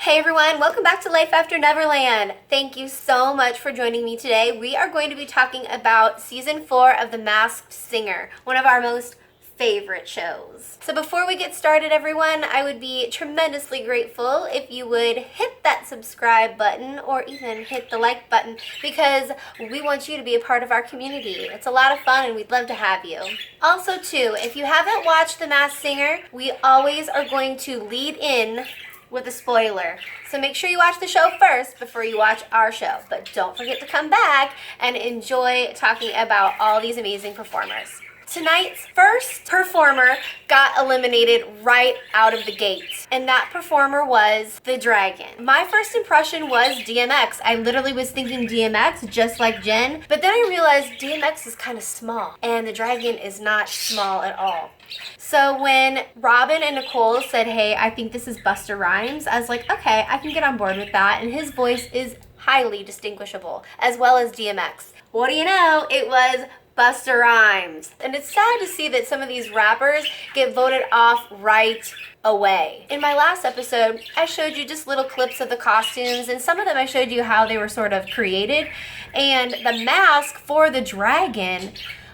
Hey everyone, welcome back to Life After Neverland. Thank you so much for joining me today. We are going to be talking about season 4 of The Masked Singer, one of our most favorite shows. So before we get started, everyone, I would be tremendously grateful if you would hit that subscribe button or even hit the like button, because we want you to be a part of our community. It's a lot of fun and we'd love to have you. Also too, if you haven't watched The Masked Singer, we always are going to lead in with a spoiler. So make sure you watch the show first before you watch our show. But don't forget to come back and enjoy talking about all these amazing performers. Tonight's first performer got eliminated right out of the gate, and that performer was the Dragon. My first impression was DMX. I literally was thinking DMX, just like Jen, but then I realized DMX is kind of small, and the Dragon is not small at all. So when Robin and Nicole said, hey, I think this is Busta Rhymes, I was like, okay, I can get on board with that, and his voice is highly distinguishable, as well as DMX. What do you know? It was Busta Rhymes. And it's sad to see that some of these rappers get voted off right away. In my last episode, I showed you just little clips of the costumes, and some of them I showed you how they were sort of created. And the mask for the Dragon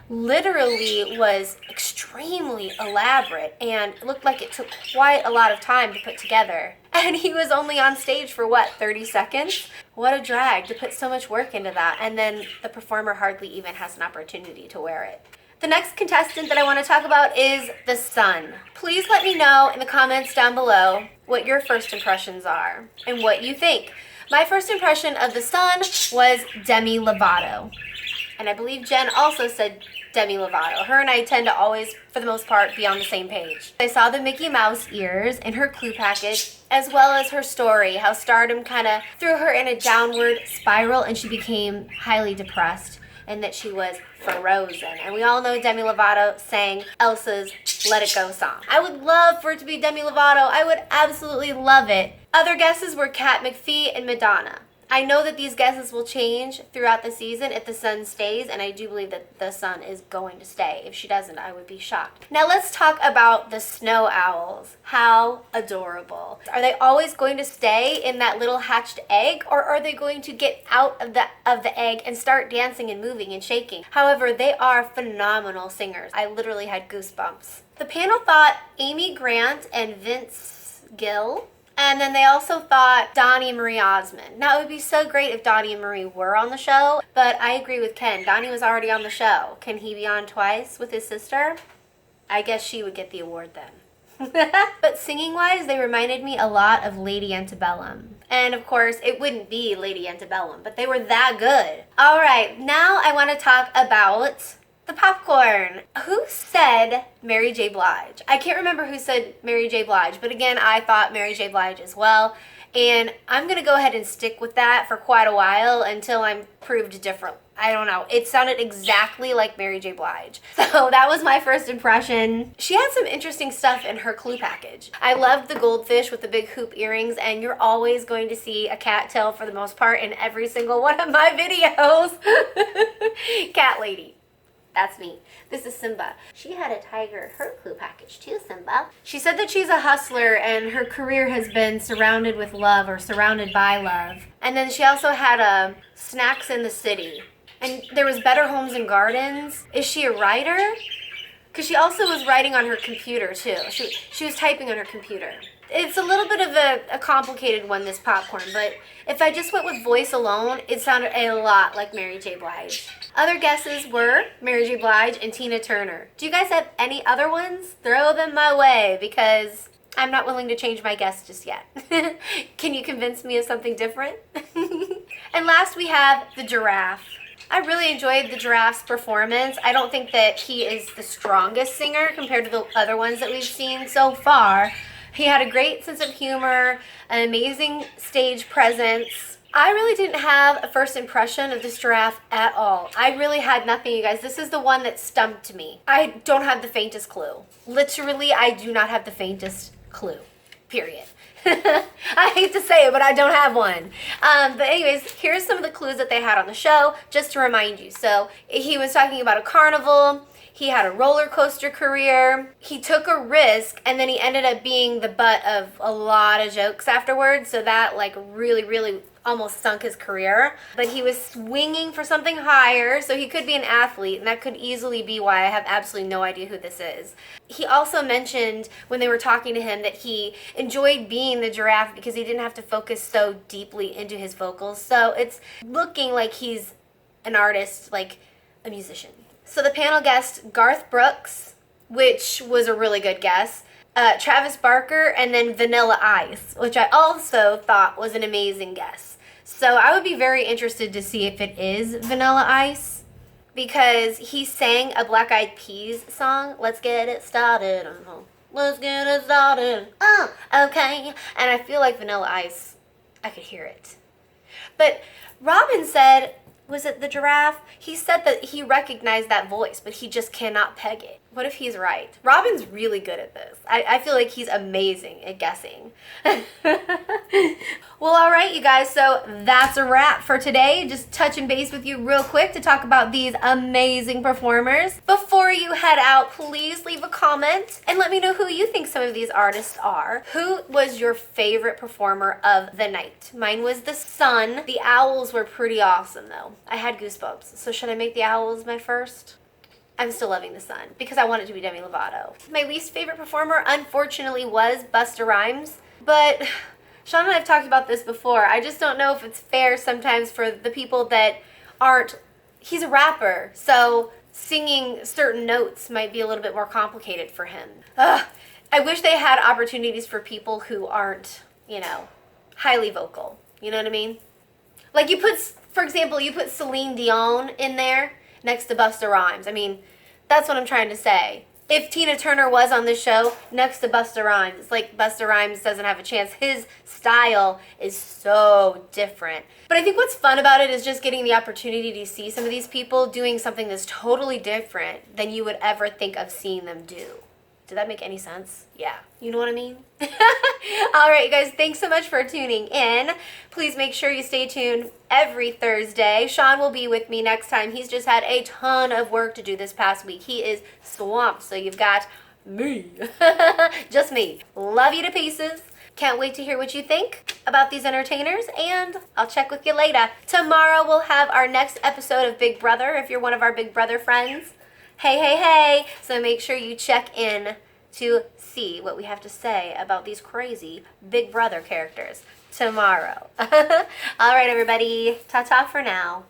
literally was extremely elaborate and looked like it took quite a lot of time to put together. And he was only on stage for what, 30 seconds? What a drag to put so much work into that, and then the performer hardly even has an opportunity to wear it. The next contestant that I want to talk about is the Sun. Please let me know in the comments down below what your first impressions are and what you think. My first impression of the Sun was Demi Lovato. And I believe Jen also said Demi Lovato. Her and I tend to always, for the most part, be on the same page. I saw the Mickey Mouse ears in her clue package, as well as her story, how stardom kind of threw her in a downward spiral and she became highly depressed, and that she was frozen. And we all know Demi Lovato sang Elsa's Let It Go song. I would love for it to be Demi Lovato. I would absolutely love it. Other guesses were Kat McPhee and Madonna. I know that these guesses will change throughout the season if the Sun stays, and I do believe that the Sun is going to stay. If she doesn't, I would be shocked. Now let's talk about the snow owls. How adorable. Are they always going to stay in that little hatched egg, or are they going to get out of the egg and start dancing and moving and shaking? However, they are phenomenal singers. I literally had goosebumps. The panel thought Amy Grant and Vince Gill. And then they also thought Donnie and Marie Osmond. Now, it would be so great if Donnie and Marie were on the show, but I agree with Ken. Donnie was already on the show. Can he be on twice with his sister? I guess she would get the award then. But singing-wise, they reminded me a lot of Lady Antebellum. And of course, it wouldn't be Lady Antebellum, but they were that good. All right, now I want to talk about the popcorn. Who said Mary J. Blige? I can't remember who said Mary J. Blige, but again, I thought Mary J. Blige as well. And I'm going to go ahead and stick with that for quite a while until I'm proved different. I don't know. It sounded exactly like Mary J. Blige. So that was my first impression. She had some interesting stuff in her clue package. I loved the goldfish with the big hoop earrings, and you're always going to see a cattail for the most part in every single one of my videos. Cat lady. That's me. This is Simba. She had a tiger in her clue package too, Simba. She said that she's a hustler and her career has been surrounded with love or surrounded by love. And then she also had snacks in the city. And there was Better Homes and Gardens. Is she a writer? Because she also was writing on her computer too. She was typing on her computer. It's a little bit of a complicated one, this popcorn, but if I just went with voice alone, it sounded a lot like Mary J. Blige. Other guesses were Mary J. Blige and Tina Turner. Do you guys have any other ones? Throw them my way, because I'm not willing to change my guess just yet. Can you convince me of something different? And last we have the giraffe. I really enjoyed the giraffe's performance. I don't think that he is the strongest singer compared to the other ones that we've seen so far. He had a great sense of humor, an amazing stage presence. I really didn't have a first impression of this giraffe at all. I really had nothing, you guys. This is the one that stumped me. I don't have the faintest clue. Literally, I do not have the faintest clue. Period. I hate to say it, but I don't have one. But anyways, here's some of the clues that they had on the show, just to remind you. So he was talking about a carnival. He had a roller coaster career. He took a risk, and then he ended up being the butt of a lot of jokes afterwards. So that like really, really almost sunk his career. But he was swinging for something higher, so he could be an athlete, and that could easily be why I have absolutely no idea who this is. He also mentioned when they were talking to him that he enjoyed being the giraffe because he didn't have to focus so deeply into his vocals. So it's looking like he's an artist, like a musician. So the panel guest, Garth Brooks, which was a really good guess, Travis Barker, and then Vanilla Ice, which I also thought was an amazing guess. So I would be very interested to see if it is Vanilla Ice, because he sang a Black Eyed Peas song, Let's Get It Started, let's get it started, okay, and I feel like Vanilla Ice, I could hear it. But Robin said, was it the giraffe? He said that he recognized that voice, but he just cannot peg it. What if he's right? Robin's really good at this. I feel like he's amazing at guessing. Well, all right, you guys, so that's a wrap for today. Just touching base with you real quick to talk about these amazing performers. Before you head out, please leave a comment and let me know who you think some of these artists are. Who was your favorite performer of the night? Mine was the Sun. The Owls were pretty awesome, though. I had goosebumps. So should I make the Owls my first? I'm still loving the Sun because I want it to be Demi Lovato. My least favorite performer, unfortunately, was Busta Rhymes, but Sean and I have talked about this before. I just don't know if it's fair sometimes for the people that aren't, he's a rapper, so singing certain notes might be a little bit more complicated for him. I wish they had opportunities for people who aren't, you know, highly vocal. You know what I mean? Like you put, for example, you put Celine Dion in there next to Busta Rhymes. I mean, that's what I'm trying to say. If Tina Turner was on this show next to Busta Rhymes, it's like Busta Rhymes doesn't have a chance. His style is so different. But I think what's fun about it is just getting the opportunity to see some of these people doing something that's totally different than you would ever think of seeing them do. Did that make any sense? Yeah. You know what I mean? All right, you guys, thanks so much for tuning in. Please make sure you stay tuned every Thursday. Sean will be with me next time. He's just had a ton of work to do this past week. He is swamped, so you've got me. Just me. Love you to pieces. Can't wait to hear what you think about these entertainers, and I'll check with you later. Tomorrow we'll have our next episode of Big Brother, if you're one of our Big Brother friends. Hey, hey, hey. So make sure you check in to see what we have to say about these crazy Big Brother characters tomorrow. All right, everybody. Ta-ta for now.